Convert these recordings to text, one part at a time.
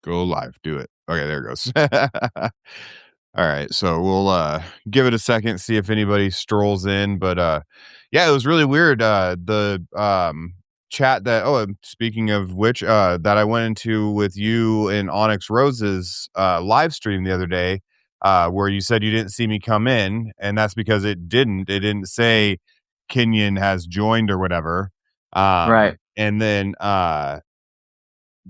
Go live. Do it. Okay, there it goes. All right, so we'll give it a second, see if anybody strolls in. But yeah, it was really weird. The chat that speaking of which, that I went into with you and Onyx Rose's live stream the other day, where you said you didn't see me come in, and that's because it didn't say Kenyon has joined or whatever. Right. And then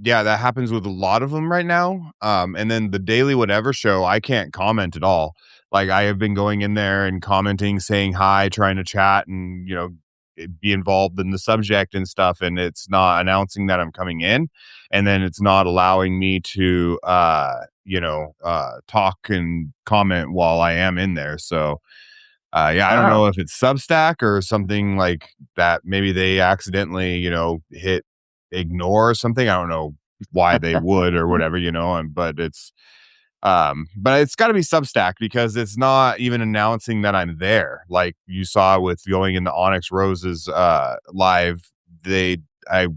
yeah, that happens with a lot of them right now. And then the Daily Whatever show, I can't comment at all. Like, I have been going in there and commenting, saying hi, trying to chat and, be involved in the subject and stuff. And it's not announcing that I'm coming in. And then it's not allowing me to, talk and comment while I am in there. So, yeah, I don't Oh. know if it's Substack or something like that. Maybe they accidentally, hit ignore or something. I don't know why they would or whatever, but it's got to be Substack because it's not even announcing that I'm there. Like you saw with going into Onyx Rose's live, they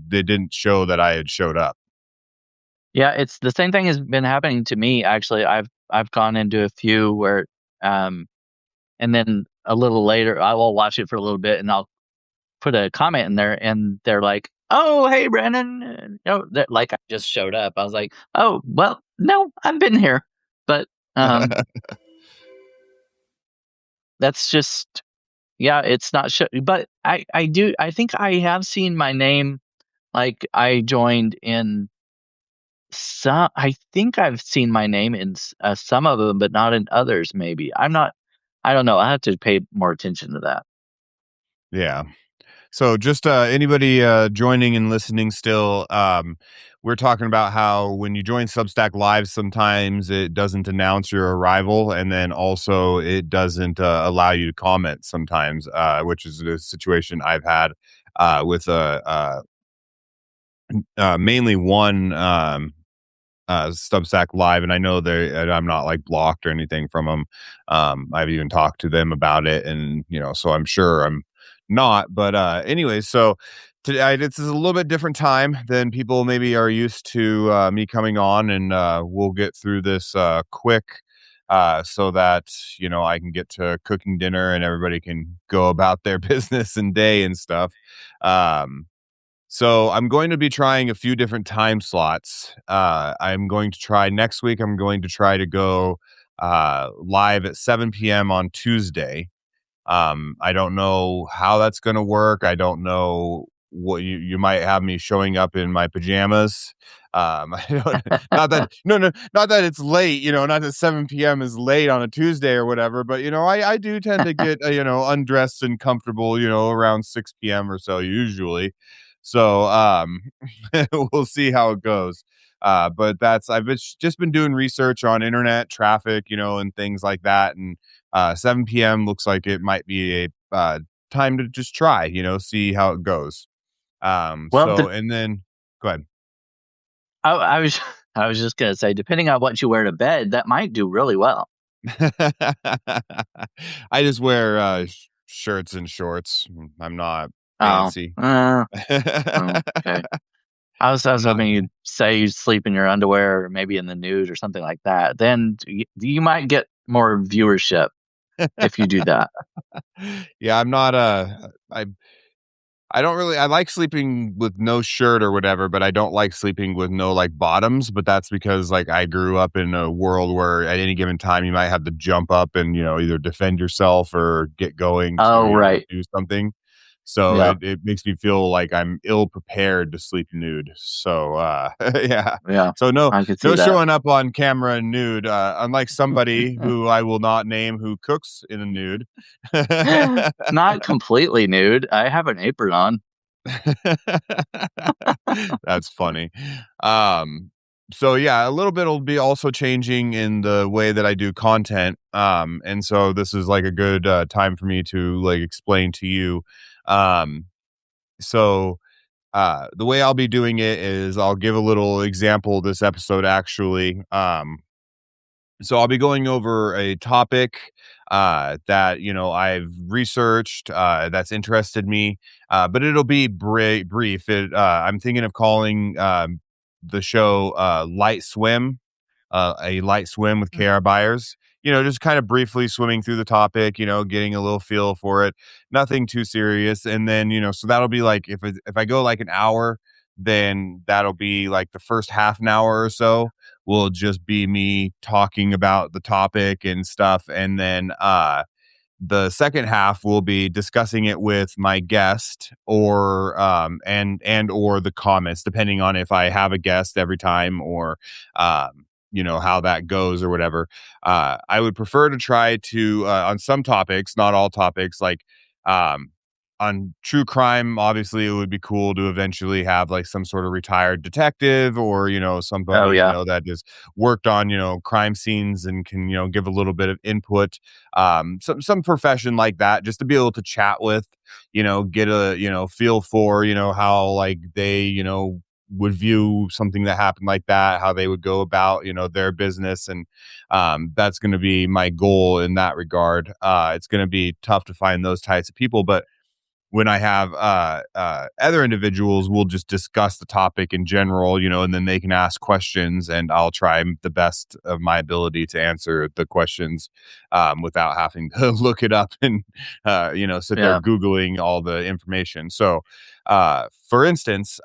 didn't show that I had showed up. Yeah, it's the same thing has been happening to me actually. I've gone into a few where um and then a little later I will watch it for a little bit and I'll put a comment in there and they're like, "Oh, hey Brandon." Like I just showed up. I was like, "Oh, well, no, I've been here." But um that's just yeah, it's not but I think I have seen my name like I joined in some. I think I've seen my name in some of them, but not in others. Maybe I'm not. I don't know. I have to pay more attention to that. Yeah. So just anybody joining and listening still, we're talking about how when you join Substack Live, sometimes it doesn't announce your arrival, and then also it doesn't allow you to comment sometimes, which is a situation I've had with mainly one Substack Live, and I know I'm not like blocked or anything from them. I've even talked to them about it, and so I'm sure I'm not. But anyways, so today this is a little bit different time than people maybe are used to me coming on, and we'll get through this quick. So that I can get to cooking dinner and everybody can go about their business and day and stuff. Um, so I'm going to be trying a few different time slots. I'm going to try next week. I'm going to try to go live at 7 p.m. on Tuesday. I don't know how that's going to work. I don't know what you might have me showing up in my pajamas. I don't, not that no no not that it's late. Not that 7 p.m. is late on a Tuesday or whatever. But I do tend to get undressed and comfortable. Around 6 p.m. or so usually. So we'll see how it goes. But just been doing research on internet traffic, and things like that, and 7 p.m. looks like it might be a time to just try, see how it goes. Well, And then go ahead. I was I was just gonna say, depending on what you wear to bed, that might do really well. I just wear shirts and shorts. I'm not Oh, fancy. okay. I was hoping you'd say you sleep in your underwear or maybe in the nude or something like that. Then you might get more viewership if you do that. Yeah, I'm not I don't really I like sleeping with no shirt or whatever, but I don't like sleeping with no like bottoms, but that's because like I grew up in a world where at any given time you might have to jump up and, either defend yourself or get going to, Oh, right. do something. So Yeah. it makes me feel like I'm ill prepared to sleep nude. So yeah. Yeah. So no I could see no that. showing up on camera nude, unlike somebody who I will not name who cooks in a nude. Not completely nude. I have an apron on. That's funny. So yeah, a little bit will be also changing in the way that I do content. And so this is like a good time for me to like explain to you. Um, so the way I'll be doing it is I'll give a little example this episode actually. So I'll be going over a topic that I've researched that's interested me, but it'll be brief. I'm thinking of calling the show Light Swim, a light swim with KR Byers. Just kind of briefly swimming through the topic, getting a little feel for it. Nothing too serious. And then, so that'll be like if I go like an hour, then that'll be like the first half an hour or so will just be me talking about the topic and stuff. And then the second half will be discussing it with my guest or and or the comments, depending on if I have a guest every time or how that goes or whatever. I would prefer to try to on some topics, not all topics, like um on true crime. Obviously it would be cool to eventually have like some sort of retired detective or Oh, somebody yeah. that has worked on crime scenes and can give a little bit of input, some profession like that, just to be able to chat with, get a feel for how like they would view something that happened like that, how they would go about their business. And that's going to be my goal in that regard. It's going to be tough to find those types of people, but when I have other individuals, we'll just discuss the topic in general, and then they can ask questions, and I'll try the best of my ability to answer the questions without having to look it up and sit there Yeah. googling all the information. So, for instance,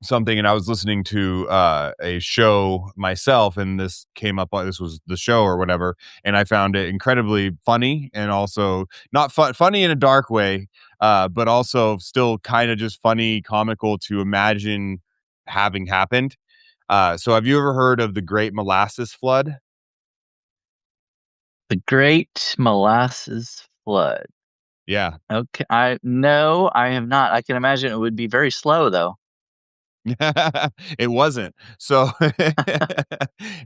something, and I was listening to a show myself, and this came up on this was the show or whatever, and I found it incredibly funny and also not funny in a dark way, but also still kind of just funny, comical to imagine having happened. So have you ever heard of the Great Molasses Flood? The Great Molasses Flood. Yeah. Okay. No, I have not. I can imagine it would be very slow, though. It wasn't. So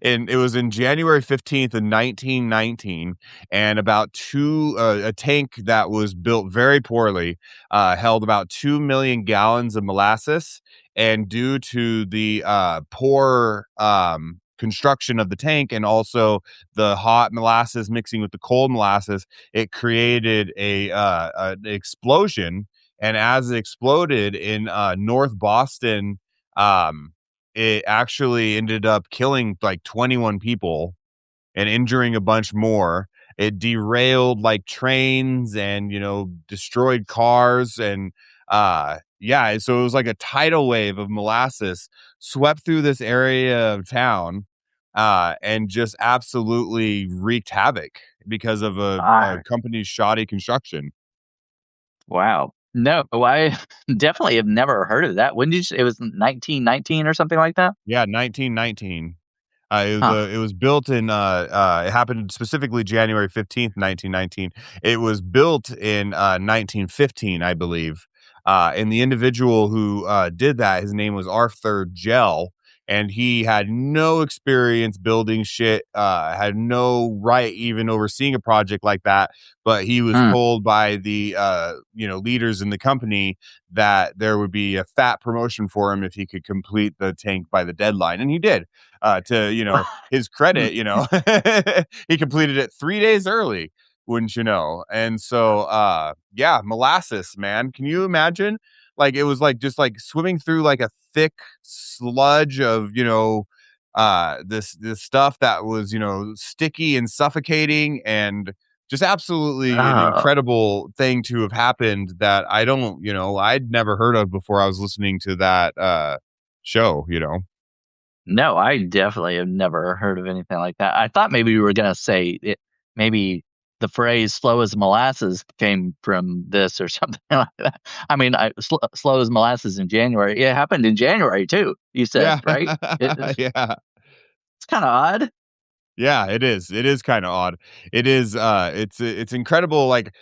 and it was in January 15th of 1919, and about a tank that was built very poorly held about 2 million gallons of molasses, and due to the poor construction of the tank and also the hot molasses mixing with the cold molasses, it created an explosion. And as it exploded in North Boston, um, it actually ended up killing like 21 people and injuring a bunch more. It derailed like trains and, destroyed cars. And yeah, so it was like a tidal wave of molasses swept through this area of town and just absolutely wreaked havoc because of a Ah, company's shoddy construction. wow. No, I definitely have never heard of that. When did you say it was 1919 or something like that? Yeah, 1919. Huh. It was built in, it happened specifically January 15th, 1919. It was built in, 1915, I believe. And the individual who, did that, his name was Arthur Gell, and he had no experience building shit, had no right even overseeing a project like that, but he was Mm. told by the, leaders in the company that there would be a fat promotion for him if he could complete the tank by the deadline, and he did. To his credit, he completed it 3 days early, wouldn't you know? And so, yeah, molasses, man. Can you imagine? Like it was like just like swimming through like a thick sludge of this stuff that was sticky and suffocating and just absolutely an Oh, incredible thing to have happened that I'd never heard of before I was listening to that show. no, I definitely have never heard of anything like that. I thought maybe you were gonna say it maybe the phrase "slow as molasses" came from this or something like that. I mean, slow as molasses in January. It happened in January too, you said, Yeah. right? It's Yeah. kinda odd. Yeah, it is. It is kinda odd. It is, it's incredible, like,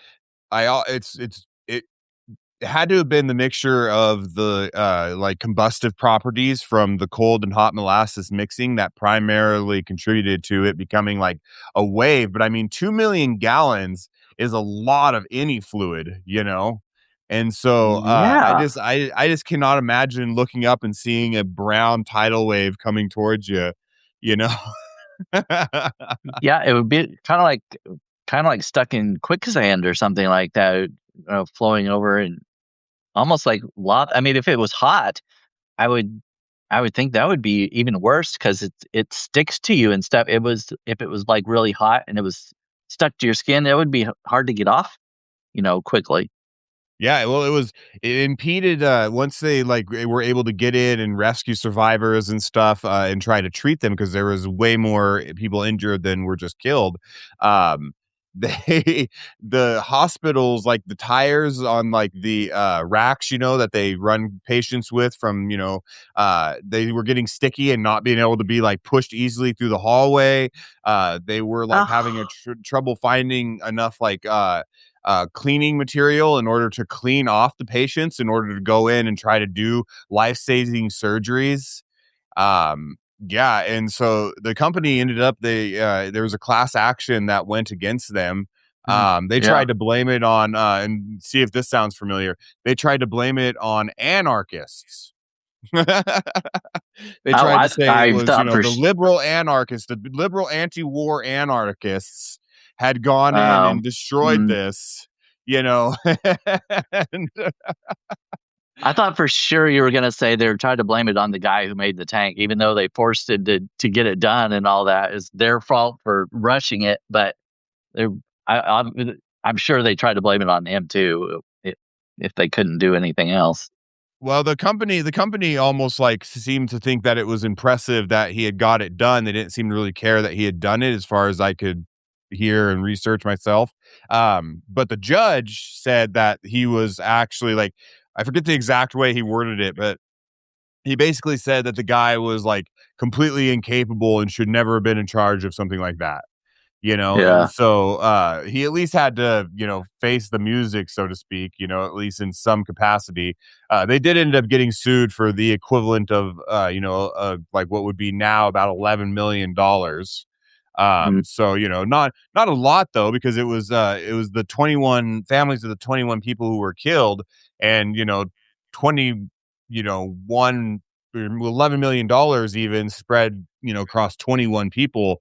it had to have been the mixture of the, like, combustive properties from the cold and hot molasses mixing that primarily contributed to it becoming, like, a wave, but, I mean, 2 million gallons is a lot of any fluid, you know? And so, Yeah. I just cannot imagine looking up and seeing a brown tidal wave coming towards you, you know? Yeah, it would be kinda like stuck in quicksand or something like that, flowing over and almost like lava. I mean, if it was hot, I would I would think that would be even worse because it sticks to you and stuff. It was if it was like really hot and it was stuck to your skin, it would be hard to get off, quickly. Yeah, well, it impeded, once they, like, were able to get in and rescue survivors and stuff, and try to treat them because there was way more people injured than were just killed. Um, they the hospitals, like, the tires on, like, the, racks, that they run patients with from, they were getting sticky and not being able to be, like, pushed easily through the hallway. They were, like, having a Oh, trouble finding enough, like, cleaning material in order to clean off the patients in order to go in and try to do life-saving surgeries. Um, yeah, and so the company ended up there was a class action that went against them. They yeah. tried to blame it on and see if this sounds familiar. They tried to blame it on anarchists. They Oh, tried I to say it I was, thought for the liberal anarchists, the liberal anti-war anarchists had gone in and destroyed mm, this, and I thought for sure you were gonna say they were trying to blame it on the guy who made the tank, even though they forced it to get it done and all that. It's their fault for rushing it, but they're I'm sure they tried to blame it on him too, if they couldn't do anything else. well, the company almost, like, seemed to think that it was impressive that he had got it done. They didn't seem to really care that he had done it as far as I could hear and research myself. But the judge said that he was actually, like, I forget the exact way he worded it, but he basically said that the guy was, like, completely incapable and should never have been in charge of something like that. And Yeah. so, he at least had to, face the music, so to speak, at least in some capacity. They did end up getting sued for the equivalent of, like what would be now about $11 million. Mm, So, not a lot though, because it was the 21 families of the 21 people who were killed, and 20, 1 $11 million even spread, across 21 people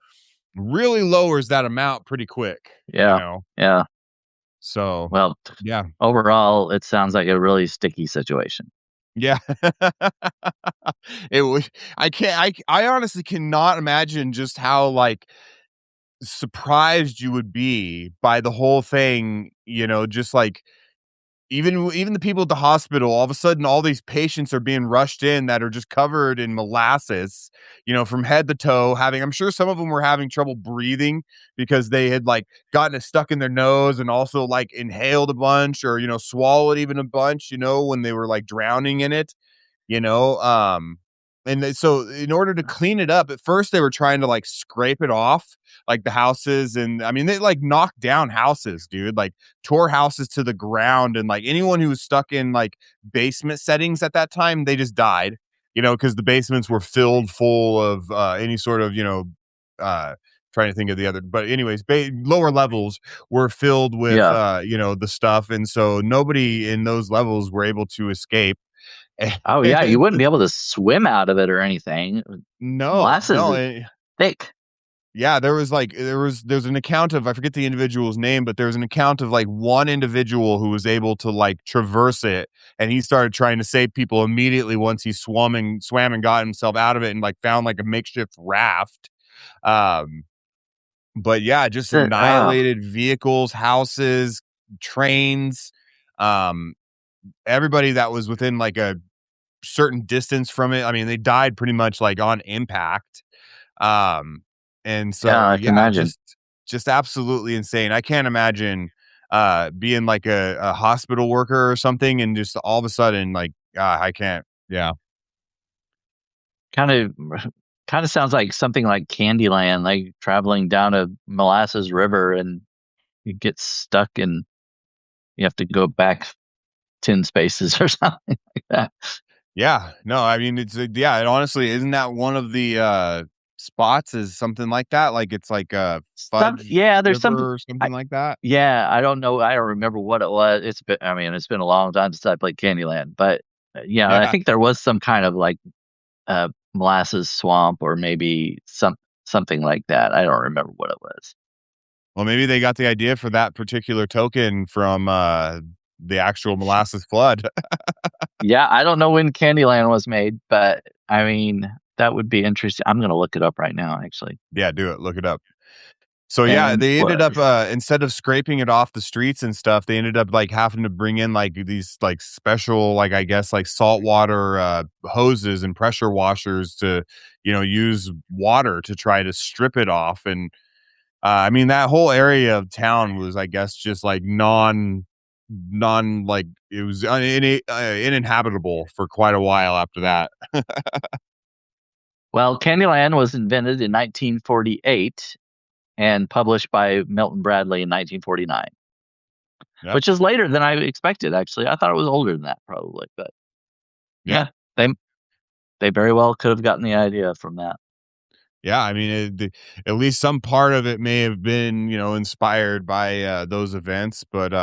really lowers that amount pretty quick, yeah. Yeah. So, Well, yeah. overall, it sounds like a really sticky situation. Yeah. It was I can't I honestly cannot imagine just how, like, surprised you would be by the whole thing, just, like, even the people at the hospital, all of a sudden, all these patients are being rushed in that are just covered in molasses, from head to toe, I'm sure some of them were having trouble breathing because they had, like, gotten it stuck in their nose and also, like, inhaled a bunch or, swallowed even a bunch, when they were, like, drowning in it. You know, so in order to clean it up, at first they were trying to, like, scrape it off, like, the houses, and I mean, they, like, knocked down houses, dude, like, tore houses to the ground, and, like, anyone who was stuck in, like, basement settings at that time, they just died, because the basements were filled full of, any sort of, uh, trying to think of the other, but anyways, lower levels were filled with, Yeah. the stuff, and so nobody in those levels were able to escape. Oh, yeah, you And wouldn't be able to swim out of it or anything. no, Molasses no, is thick. yeah, there's an account of, I forget the individual's name, but there was an account of, like, one individual who was able to, like, traverse it, and he started trying to save people immediately once he swam and got himself out of it and, like, found, like, a makeshift raft. Um, but yeah, just Oh, annihilated vehicles, houses, trains, um, everybody that was within, like, a certain distance from it. I mean, they died pretty much, like, on impact. Um, and yeah, so, I can yeah, imagine. just absolutely insane. I can't imagine, being like a hospital worker or something and just all of a sudden, like, I can't. Yeah. Kind of kind of sounds like something like Candyland, like traveling down a molasses river and you get stuck and you have to go back 10 spaces or something like that. Yeah. No, I mean, yeah, it honestly, isn't that one of the, spots is something like that? Like, it's like a Fudge Yeah, there's something. River or I something like that? Yeah, I don't know. I don't remember what it was. It's been a long time since I played Candyland, but yeah, I Yeah. think there was some kind of like molasses swamp or maybe something like that. I don't remember what it was. Well, maybe they got the idea for that particular token from, the actual molasses flood. Yeah, I don't know when Candyland was made, but I mean, that would be interesting. I'm gonna look it up right now, actually. Yeah, do it. Look it up. So yeah, And they ended up was instead of scraping it off the streets and stuff, they ended up like having to bring in like these like special like I guess like saltwater hoses and pressure washers to use water to try to strip it off. And I mean that whole area of town was I guess just like non like it was uninhabitable for quite a while after that. well, Candyland was invented in 1948 and published by Milton Bradley in 1949, Yep. which is later than I expected. Actually, I thought it was older than that, probably, but Yeah. yeah, they they very well could have gotten the idea from that. Yeah, I mean, at least some part of it may have been, inspired by those events. But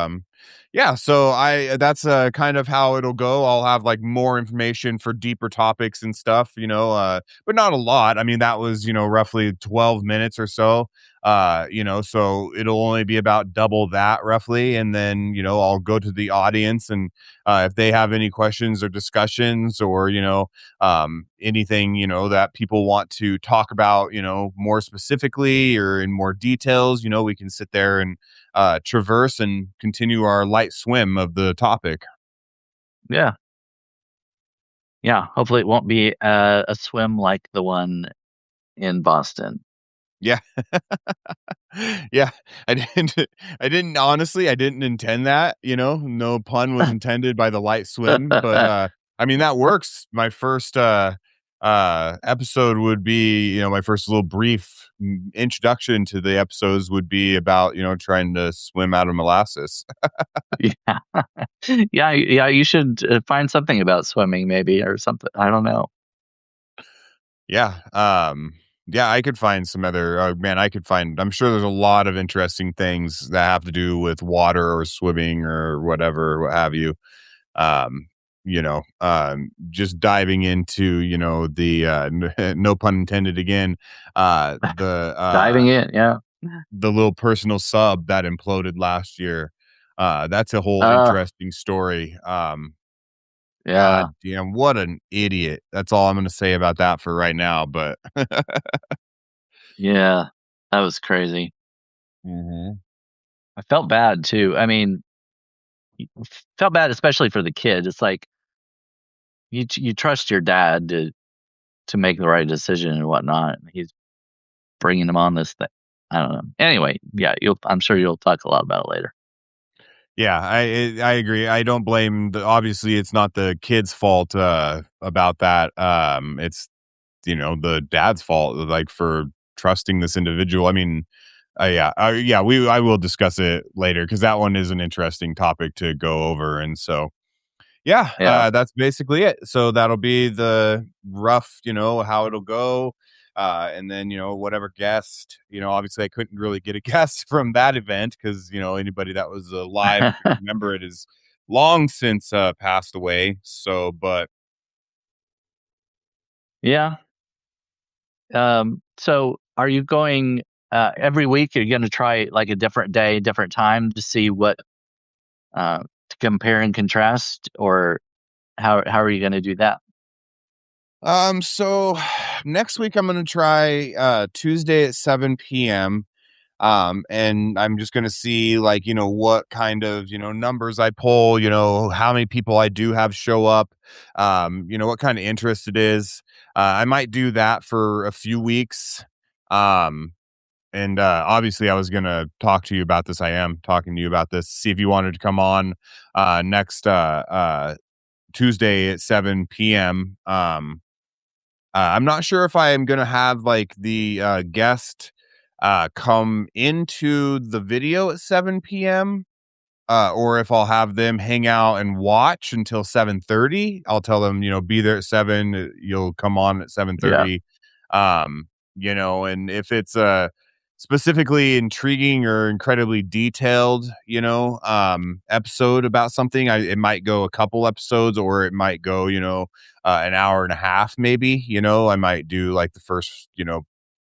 yeah. So that's kind of how it'll go. I'll have like more information for deeper topics and stuff, but not a lot. I mean, that was roughly 12 minutes or so. So it'll only be about double that roughly, and then I'll go to the audience, and if they have any questions or discussions, or anything that people want to talk about more specifically or in more details, we can sit there and traverse and continue our light swim of the topic. Yeah, yeah. Hopefully, it won't be a swim like the one in Boston. Yeah. Yeah, I didn't honestly, I didn't intend that, no pun was intended by the light swim, but I mean that works. My first episode would be, my first little brief introduction to the episodes would be about, trying to swim out of molasses. Yeah, yeah, yeah. You should find something about swimming, maybe, or something. I don't know. Yeah. Yeah, I could find some other man, I'm sure there's a lot of interesting things that have to do with water or swimming or whatever, what have you. Um, just diving into, no pun intended again, Diving in, yeah. the little personal sub that imploded last year. That's a whole Uh, interesting story. yeah, God damn, what an idiot. That's all I'm gonna say about that for right now, but yeah. That was crazy. Mhm. I felt bad too. I mean, felt bad especially for the kid. It's like you trust your dad to make the right decision and whatnot. And he's bringing him on this thing. I don't know. Anyway, yeah, I'm sure you'll talk a lot about it later. Yeah, I agree. I don't blame obviously it's not the kid's fault about that. It's the dad's fault like for trusting this individual. I mean, yeah, I will discuss it later cuz that one is an interesting topic to go over, and so yeah, Yeah. that's basically it. So that'll be the rough, how it'll go. And then, whatever guest, obviously I couldn't really get a guest from that event because, anybody that was alive could remember it is long since passed away. So, but Yeah. So are you going every week? Are you going to try like a different day, different time to see what to compare and contrast, or how are you going to do that? so next week I'm gonna try Tuesday at 7 p.m. And I'm just gonna see like, what kind of, numbers I pull, how many people I do have show up, what kind of interest it is. I might do that for a few weeks. Um, and obviously I was gonna talk to you about this. I am talking to you about this, see if you wanted to come on next Tuesday at 7 p.m. I'm not sure if I am gonna have like the guest come into the video at 7 p.m. Or if I'll have them hang out and watch until 7:30. I'll tell them, be there at 7, you'll come on at Yeah. 7:30. And if it's specifically intriguing or incredibly detailed, episode about something, it might go a couple episodes or it might go, an hour and a half maybe, I might do like the first,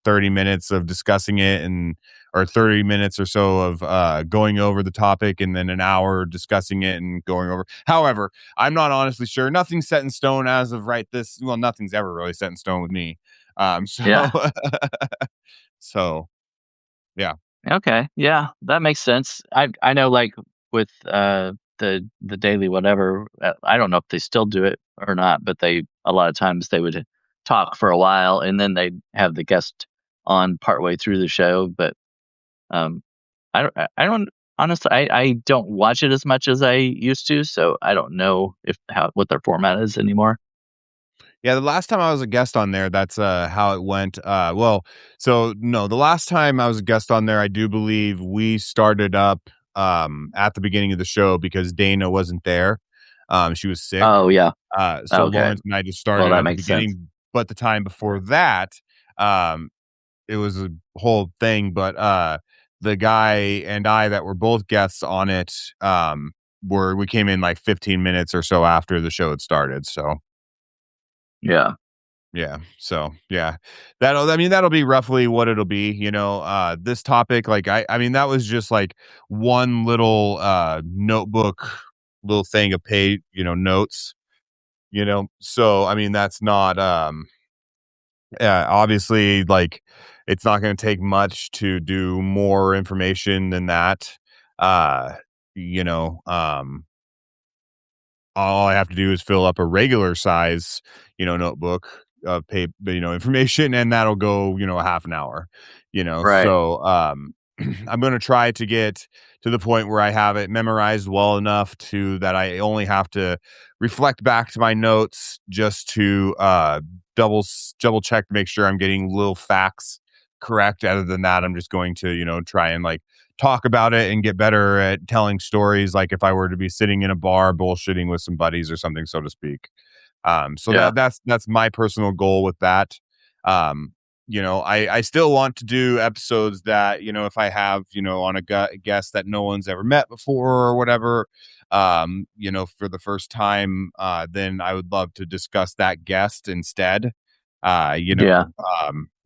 30 minutes of discussing it and or 30 minutes or so of going over the topic and then an hour discussing it and going over. However, I'm not honestly sure. Nothing's set in stone as of right this. Well, nothing's ever really set in stone with me. So Yeah. so yeah. Okay. Yeah, that makes sense. I know like with the daily whatever, I don't know if they still do it or not, but they a lot of times they would talk for a while and then they'd have the guest on partway through the show, but um I don't honestly I don't watch it as much as I used to, so I don't know if how what their format is anymore. Yeah, the last time I was a guest on there, that's, how it went, well, so, no, the last time I was a guest on there, I do believe we started up, at the beginning of the show because Dana wasn't there, she was sick, Oh yeah. so Okay. Lawrence and I just Well, started that at the makes sense. beginning, but the time before that, um, it was a whole thing, but, the guy and I that were both guests on it, we came in, like, 15 minutes or so after the show had started, so Yeah. yeah. So, yeah. That'll be roughly what it'll be, this topic, like, I mean, that was just like one little, notebook, little thing of notes, So, I mean, that's not, yeah, obviously, like, it's not gonna take much to do more information than that. Uh, you know, all I have to do is fill up a regular size, notebook of information, and that'll go, a half an hour, Right. So, I'm going to try to get to the point where I have it memorized well enough to that I only have to reflect back to my notes just to, double check to make sure I'm getting little facts correct. Other than that, I'm just going to, try and like talk about it and get better at telling stories like if I were to be sitting in a bar bullshitting with some buddies or something, so to speak. So Yeah. that's my personal goal with that. I still want to do episodes that, if I have, on a guest that no one's ever met before or whatever, for the first time, then I would love to discuss that guest instead. Yeah.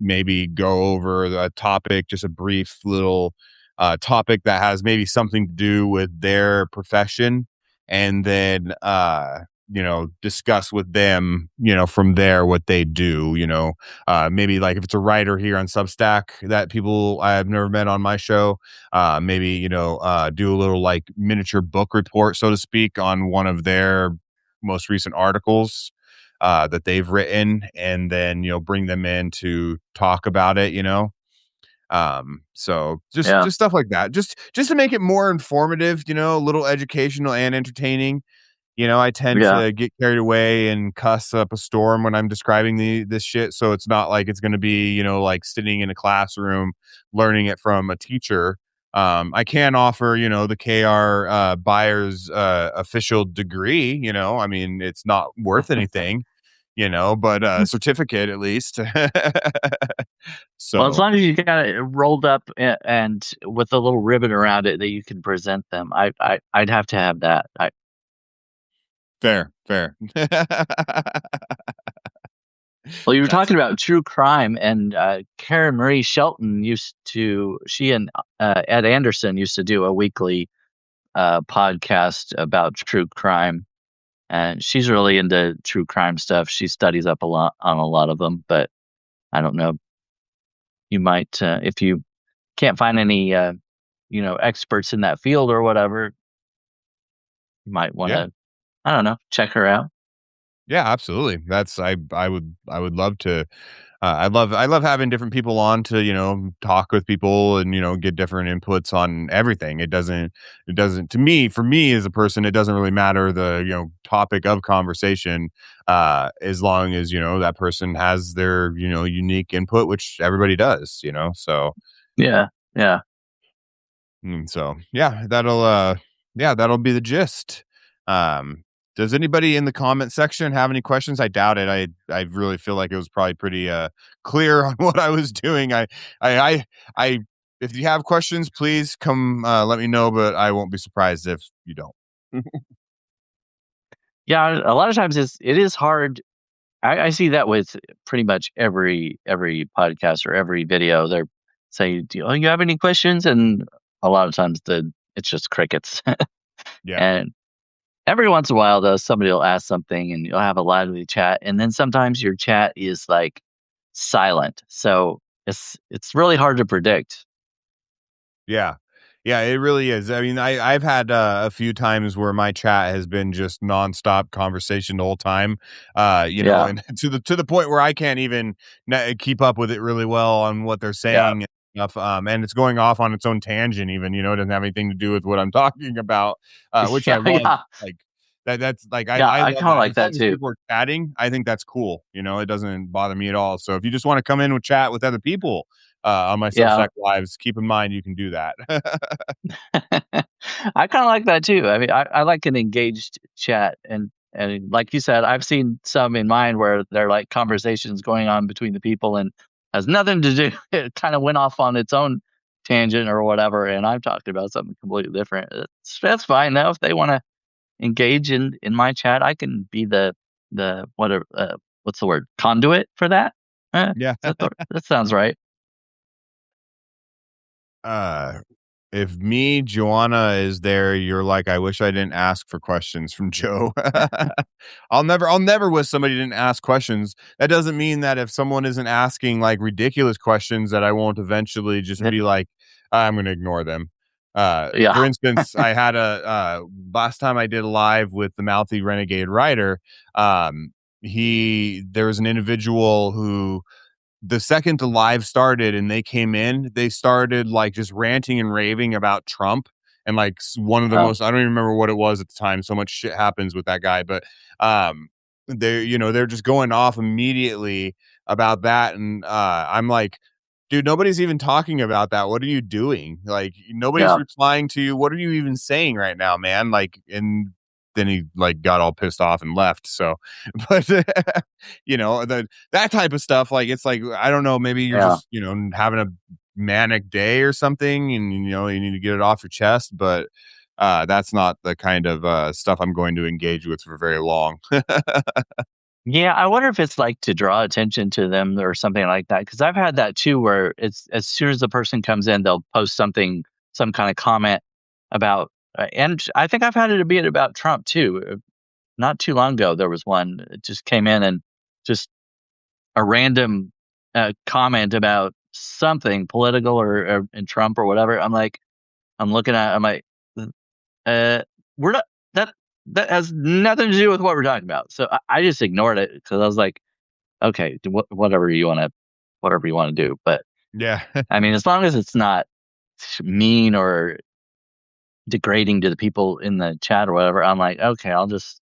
Maybe go over the topic, just a brief little topic that has maybe something to do with their profession, and then discuss with them, from there what they do, maybe like if it's a writer here on Substack that people I've never met on my show, maybe, do a little like miniature book report, so to speak, on one of their most recent articles that they've written, and then, bring them in to talk about it, so Yeah. just stuff like that, just to make it more informative, a little educational and entertaining. I tend Yeah. to get carried away and cuss up a storm when I'm describing this shit, so it's not like it's gonna be, like sitting in a classroom learning it from a teacher. I can offer, the KR, Byers, official degree, I mean, it's not worth anything, but a certificate at least. Well, as So, long as you got it rolled up and with a little ribbon around it that you can present them, I'd have to have that. fair, fair. Well, you were That's talking about true crime, and Karen Marie Shelton she and Ed Anderson used to do a weekly podcast about true crime, and she's really into true crime stuff. She studies up a lot on a lot of them, but I don't know. You might, if you can't find any, experts in that field or whatever, you might want yeah. to, I don't know, check her out. Yeah, absolutely. I would love to. I love having different people on to, talk with people and, get different inputs on everything. It doesn't to me, for me as a person, it doesn't really matter the, topic of conversation, as long as, that person has their, unique input, which everybody does, so Yeah, yeah, so yeah, that'll be the gist. Um, does anybody in the comment section have any questions? I doubt it. I really feel like it was probably pretty clear on what I was doing. I if you have questions, please come let me know, but I won't be surprised if you don't. yeah. A lot of times it is hard I see that with pretty much every podcast or every video. They're say, "Oh, you have any questions?" And a lot of times it's just crickets. Yeah. And every once in a while, though, somebody will ask something, and you'll have a lively chat, and then sometimes your chat is like silent. So it's really hard to predict. Yeah. Yeah, it really is. I mean, I've had a few times where my chat has been just nonstop conversation the whole time, Yeah, and to the point where I can't even keep up with it really well on what they're yeah, saying and stuff. And it's going off on its own tangent, even. It doesn't have anything to do with what I'm talking about, which I yeah, love. yeah, Like that's like yeah. I I love kind of that. like As that long as too. people are chatting, I think that's cool. It doesn't bother me at all. So if you just want to come in with chat with other people on my Yeah, Substack lives, keep in mind you can do that. I kind of like that too. I mean, I like an engaged chat, and like you said, I've seen some in mine where they're like conversations going on between the people and has nothing to do. It kind of went off on its own tangent or whatever, and I've talked about something completely different. That's fine though. If they want to engage in my chat, I can be the what's the word, conduit for that. Yeah. That sounds right. Uh, if me, Joanna is there, you're like, I wish I didn't ask for questions from Joe. I'll never wish somebody didn't ask questions. That doesn't mean that if someone isn't asking like ridiculous questions that I won't eventually just be like, I'm going to ignore them. For Yeah. instance, I had last time I did a live with the Mouthy Renegade Writer. There was an individual who the second the live started and they came in, they started like just ranting and raving about Trump and like one of the Oh, most, I don't even remember what it was at the time. So much shit happens with that guy, but they're just going off immediately about that. And I'm like, dude, nobody's even talking about that. What are you doing? Like, nobody's yeah, replying to you. What are you even saying right now, man? Like, and then he like got all pissed off and left. So, but that type of stuff, like, it's like, I don't know, maybe you're yeah. just, having a manic day or something and, you need to get it off your chest, but that's not the kind of stuff I'm going to engage with for very long. Yeah, I wonder if it's like to draw attention to them or something like that. Because I've had that too, where it's as soon as the person comes in, they'll post something, some kind of comment about, and I think I've had it a bit about Trump too. Not too long ago, there was one that just came in and just a random comment about something political or in Trump or whatever. I'm looking at, I'm like, uh, we're not that that has nothing to do with what we're talking about. So I just ignored it because I was like, okay, whatever you wanna do, but, Yeah. I mean, as long as it's not mean or degrading to the people in the chat or whatever, I'm like, "Okay, I'll just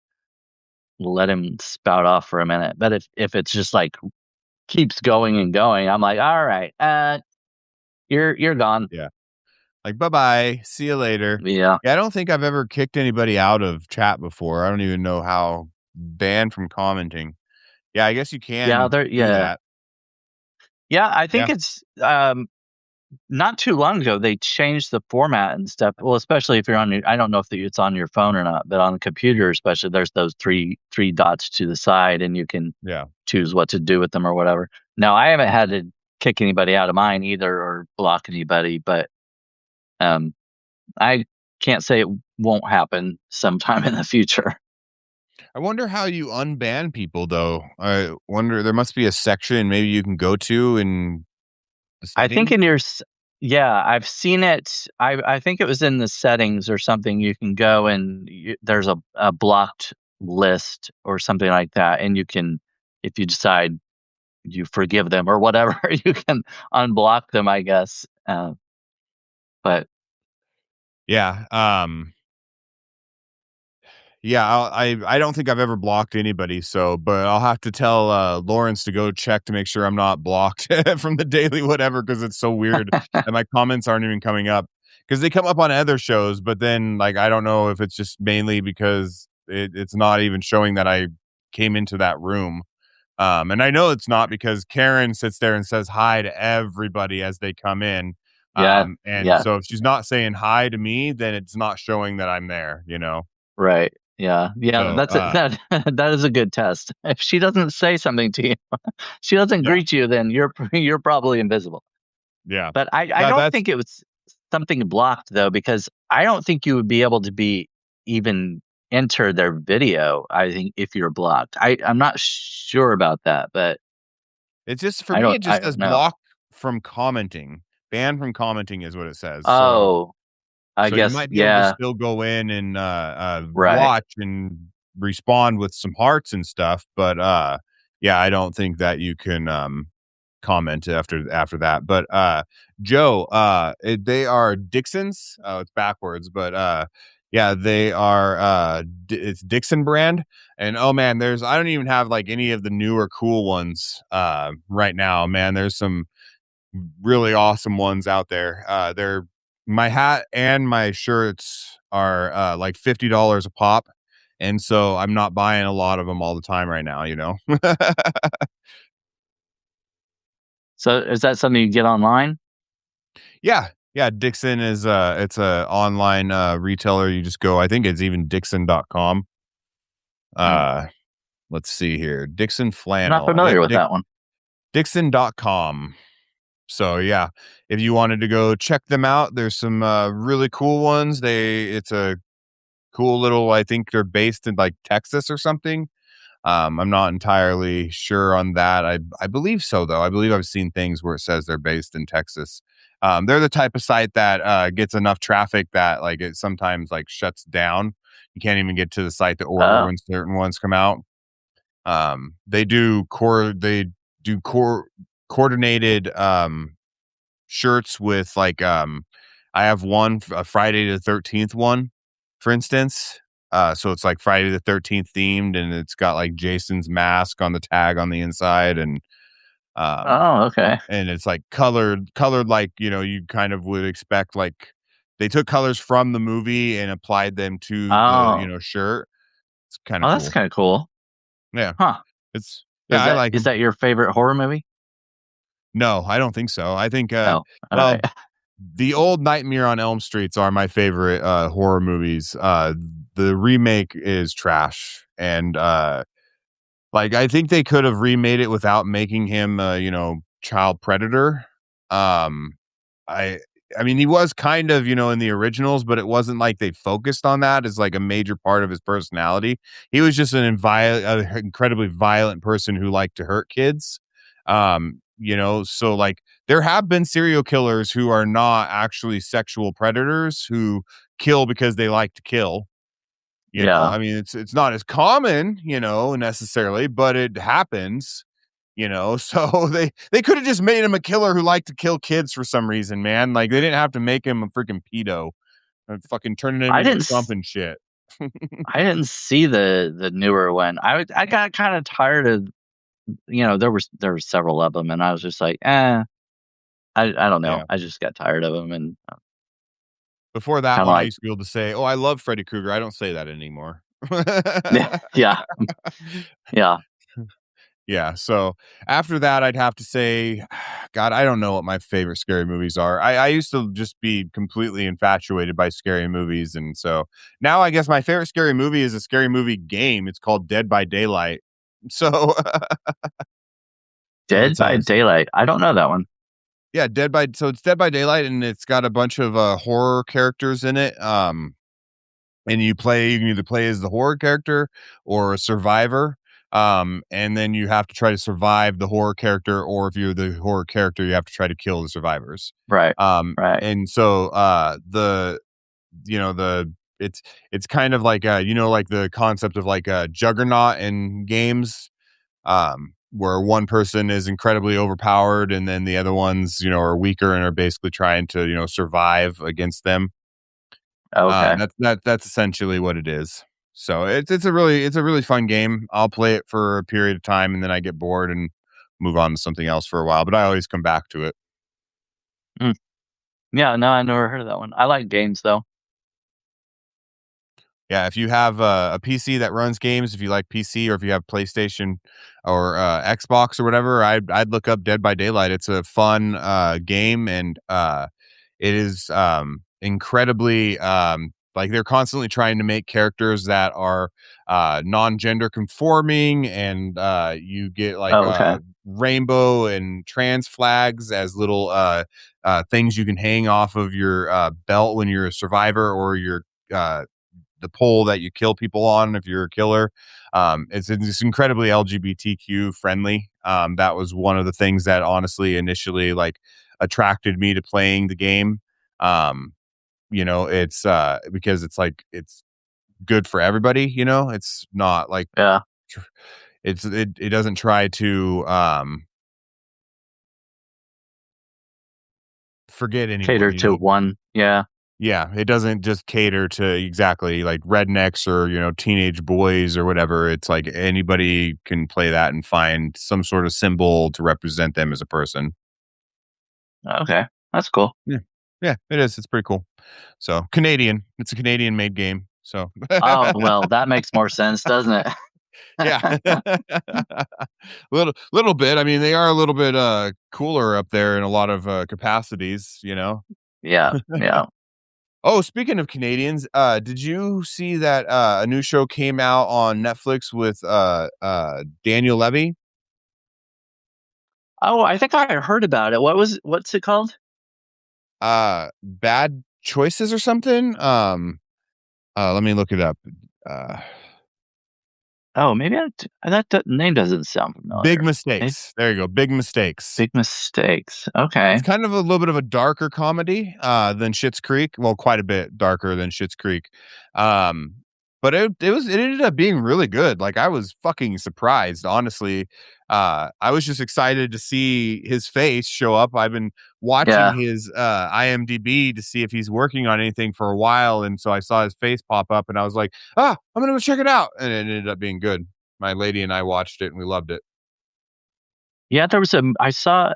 let him spout off for a minute." But if it's just, like, keeps going and going, I'm like, "Alright, you're gone." Yeah. Like, bye-bye, see you later. Yeah. Yeah, I don't think I've ever kicked anybody out of chat before. I don't even know how banned from commenting. Yeah, I guess you Yeah, can there do yeah. that. Yeah, I think Yeah, it's, not too long ago, they changed the format and stuff. Well, especially if you're on your I don't know if it's on your phone or not, but on the computer especially, there's those three dots to the side, and you can yeah. choose what to do with them or whatever. Now, I haven't had to kick anybody out of mine either or block anybody, but, um, I can't say it won't happen sometime in the future. I wonder how you unban people, though. I wonder there must be a section maybe you can go to in the I think settings? in your s yeah, I've seen it. I think it was in the settings or something. You can go and there's a blocked list or something like that, and you can, if you decide you forgive them or whatever, you can unblock them, I guess. But Yeah, yeah, I don't think I've ever blocked anybody, so but I'll have to tell, Lawrence to go check to make sure I'm not blocked from the daily whatever because it's so weird that my comments aren't even coming up because they come up on other shows, but then, like, I don't know if it's just mainly because it's not even showing that I came into that room, and I know it's not because Karen sits there and says hi to everybody as they come in, yeah, and yeah, so if she's not saying hi to me, then it's not showing that I'm there, you know? right. Yeah. So That's it. That is a good test. If she doesn't say something to you, she doesn't yeah, greet you, then you're probably invisible. yeah, But I yeah. don't That's think it was something blocked though, because I don't think you would be able to be even enter their video. I think if you're blocked, I'm not sure about that, but it's just for me. It I just says don't know. block from commenting, banned from commenting is what it says. So Oh, I you guess might be able to yeah, still go in and right. watch and respond with some hearts and stuff, but yeah, I don't think that you can comment after that. But Joe, they are Dixons. Oh, it's backwards, but yeah, they are it's Dixon brand. And oh man, there's I don't even have like any of the newer cool ones right now, man. There's some really awesome ones out there. They're my hat and my shirts are like $50 a pop. And so I'm not buying a lot of them all the time right now, you know. So is that something you get online? Yeah. Yeah, Dixon is it's a online retailer. You just go, I think it's even dixon.com. Hmm. Uh let's see here. Dixon I'm not flannel. Yep, familiar with that one. dixon.com. So yeah, if you wanted to go check them out, there's some really cool ones. It's a cool little, I think they're based in like Texas or something. I'm not entirely sure on that. I believe so though. I believe I've seen things where it says they're based in Texas. They're the type of site that gets enough traffic that like it sometimes like shuts down. You can't even get to the site to order Oh, when certain ones come out. They do core coordinated shirts with like I have one a Friday the 13th one, for instance. So it's like Friday the 13th themed and it's got like Jason's mask on the tag on the inside um oh, okay. and it's like colored like, you know, you kind of would expect like they took colors from the movie and applied them to the, you Oh, know, shirt. It's kind oh, of that's cool. kind of cool. Yeah. Huh? Yeah, I like Is them. that your favorite horror movie? No, I don't think so. I think Oh, all right. well, the old Nightmare on Elm Streets are my favorite horror movies. The remake is trash, and like I think they could have remade it without making him, you know, child predator. Um, I I mean, he was kind of, you know, in the originals, but it wasn't like they focused on that as like a major part of his personality. He was just incredibly violent person who liked to hurt kids. You know, so like there have been serial killers who are not actually sexual predators who kill because they like to kill. You know, Yeah, I mean, it's not as common, you know, necessarily, but it happens, you know. So they could have just made him a killer who liked to kill kids for some reason, man. Like they didn't have to make him a freaking pedo and fucking turning him I into didn't. Trump and shit. I didn't see the newer one. I got kind of tired of, there were several of them, and I was just like, I don't know. Yeah. I just got tired of them, and Before that kind of one, I like, used to be able to say, "Oh, I love Freddy Krueger." I don't say that anymore. yeah, yeah, yeah. Yeah, so after that, I'd have to say, God, I don't know what my favorite scary movies are. I used to just be completely infatuated by scary movies, and so now I guess my favorite scary movie is a scary movie game. It's called Dead by Daylight. So, so Dead by Daylight. I don't know that one. yeah, it's Dead by Daylight, and it's got a bunch of horror characters in it. And you can either play as the horror character or a survivor. And then you have to try to survive the horror character, or if you're the horror character, you have to try to kill the survivors. Right, right. And so the you know it's kind of like you know, like the concept of like a juggernaut in games, where one person is incredibly overpowered and then the other ones, you know, are weaker and are basically trying to, you know, survive against them. Okay. That's essentially what it is. So it's a really fun game. I'll play it for a period of time and then I get bored and move on to something else for a while, but I always come back to it. Mm. Yeah, no, I never heard of that one. I like games though. Yeah, if you have a PC that runs games, if you like PC or if you have PlayStation or Xbox or whatever, I'd look up Dead by Daylight. It's a fun game and it is incredibly like they're constantly trying to make characters that are non-gender conforming, and you get like Oh, okay. rainbow and trans flags as little things you can hang off of your belt when you're a survivor, or your the pole that you kill people on if you're a killer. It's incredibly LGBTQ friendly. That was one of the things that honestly initially like attracted me to playing the game. Um, it's because it's like it's good for everybody. It's not like Yeah. it doesn't try to forget anyone. Cater to one. Yeah. Yeah, it doesn't just cater to exactly like rednecks or, teenage boys or whatever. It's like anybody can play that and find some sort of symbol to represent them as a person. Okay. That's cool. Yeah. Yeah, it is. It's pretty cool. So, Canadian. It's a Canadian made game. So, Oh, well, that makes more sense, doesn't it? yeah. Little bit. I mean, they are a little bit cooler up there in a lot of capacities. Yeah. Yeah. Oh, speaking of Canadians, did you see that a new show came out on Netflix with Daniel Levy? Oh, I think I heard about it. What's it called? Bad Choices or something? Let me look it up. Uh Oh, maybe that name doesn't sound Big familiar. Maybe Mistakes. There you go. Big Mistakes. Big Mistakes. It's Okay. kind of a little bit of a darker comedy, than Schitt's Creek. Well, quite a bit darker than Schitt's Creek. Um, but it ended up being really good. Like, I was fucking surprised, honestly. I was just excited to see his face show up. I've been watching Yeah. his, IMDb to see if he's working on anything for a while, and so I saw his face pop up, and I was like, "Ah, I'm gonna go check it out," and it ended up being good. My lady and I watched it, and we loved it. Yeah, there was I saw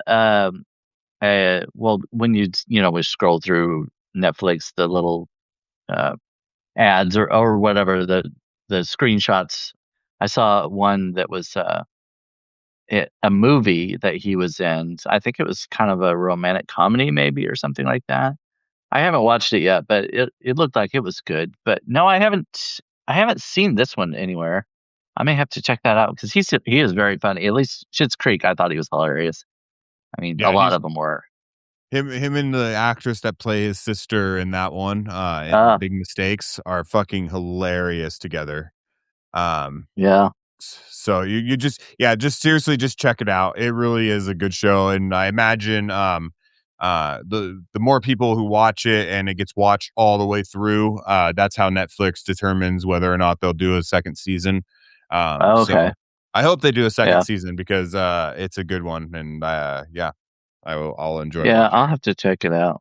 well, when we scroll through Netflix, the little uh ads or whatever, the screenshots. I saw one that was a movie that he was in. I think it was kind of a romantic comedy maybe or something like that. I haven't watched it yet, but it looked like it was good. But no, I haven't seen this one anywhere. I may have to check that out because he is very funny. At least Schitt's Creek, I thought he was hilarious. I mean, a Yeah, lot he's of them were. him and the actress that play his sister in that one, in Uh, Big Mistakes are fucking hilarious together. Um, yeah, so you just yeah, just seriously just check it out. It really is a good show, and I imagine the more people who watch it and it gets watched all the way through, that's how Netflix determines whether or not they'll do a second season. So okay, I hope they do a second yeah, season because it's a good one, and yeah, I'll enjoy yeah. watching I'll it. have to check it out.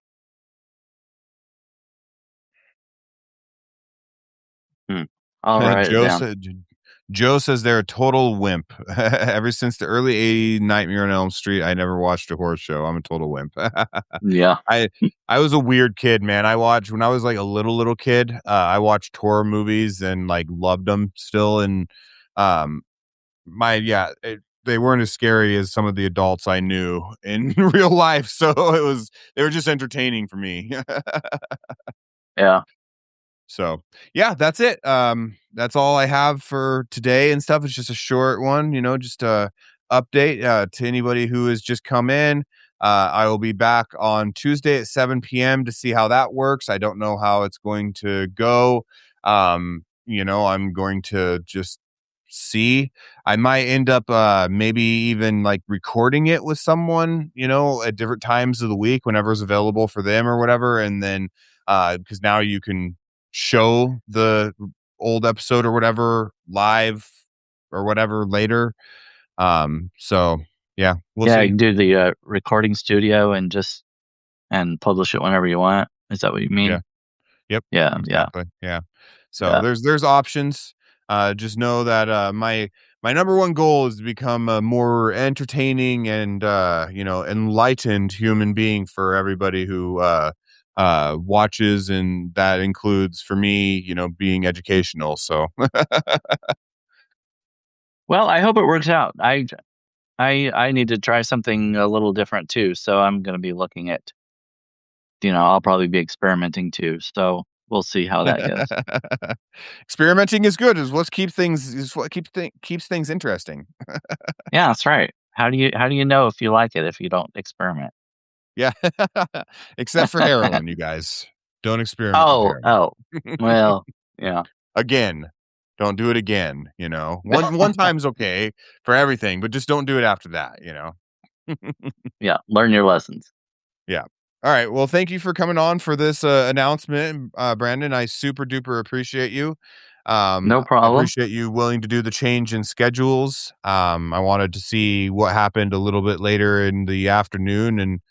Hmm. I'll write it Joe down. said Joe says they're a total wimp. Ever since the early '80s Nightmare on Elm Street, I never watched a horror show. I'm a total wimp. Yeah, I I was a weird kid, man. I watched when I was like a little kid. I watched horror movies and like loved them still. And um, they weren't as scary as some of the adults I knew in real life. So they were just entertaining for me. yeah, So yeah, that's it. That's all I have for today and stuff. It's just a short one, just a update to anybody who has just come in. I will be back on Tuesday at 7 p.m. to see how that works. I don't know how it's going to go. I'm going to just see. I might end up maybe even like recording it with someone, at different times of the week, whenever's available for them or whatever. And then because now you can show the old episode or whatever live or whatever later. So yeah, we'll yeah. You see. can do the recording studio and just and publish it whenever you want. Is that what you Yeah. mean? Yep. Yeah, yeah, Exactly. Yeah. So yeah. there's options. Just know that my number one goal is to become a more entertaining and enlightened human being for everybody who watches, and that includes for me, being educational. So Well, I hope it works out. I need to try something a little different too. So I'm going to be looking at, I'll probably be experimenting too. So we'll see how that goes. Experimenting is good. Is what keeps things interesting. Yeah, that's right. How do you know if you like it if you don't experiment? Yeah. Except for heroin, you guys. Don't experiment with Oh, heroin. oh. Well, yeah. Again, don't do it again, you know? One time's okay for everything, but just don't do it after that, you know? Yeah, learn your lessons. Yeah. Alright, well, thank you for coming on for this, announcement, Brandon. I super duper appreciate you. No I problem. appreciate you willing to do the change in schedules. I wanted to see what happened a little bit later in the afternoon, and,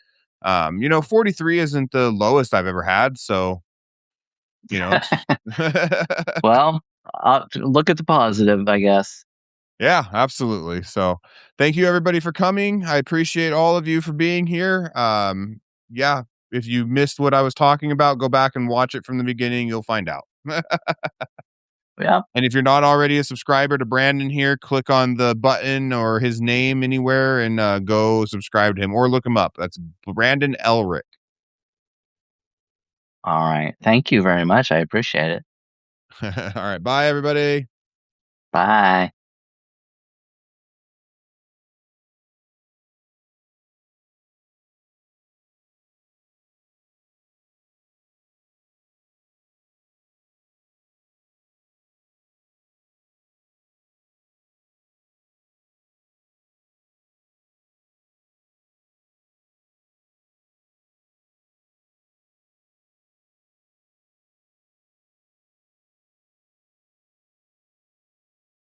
43 isn't the lowest I've ever had, so, it's Well, look at the positive, I guess. Yeah, absolutely. So, thank you everybody for coming. I appreciate all of you for being here. Yeah, if you missed what I was talking about, go back and watch it from the beginning. You'll find out. Yeah. And if you're not already a subscriber to Brandon here, click on the button or his name anywhere and go subscribe to him or look him up. That's Brandon Elric. All right. Thank you very much. I appreciate it. All right. Bye, everybody. Bye.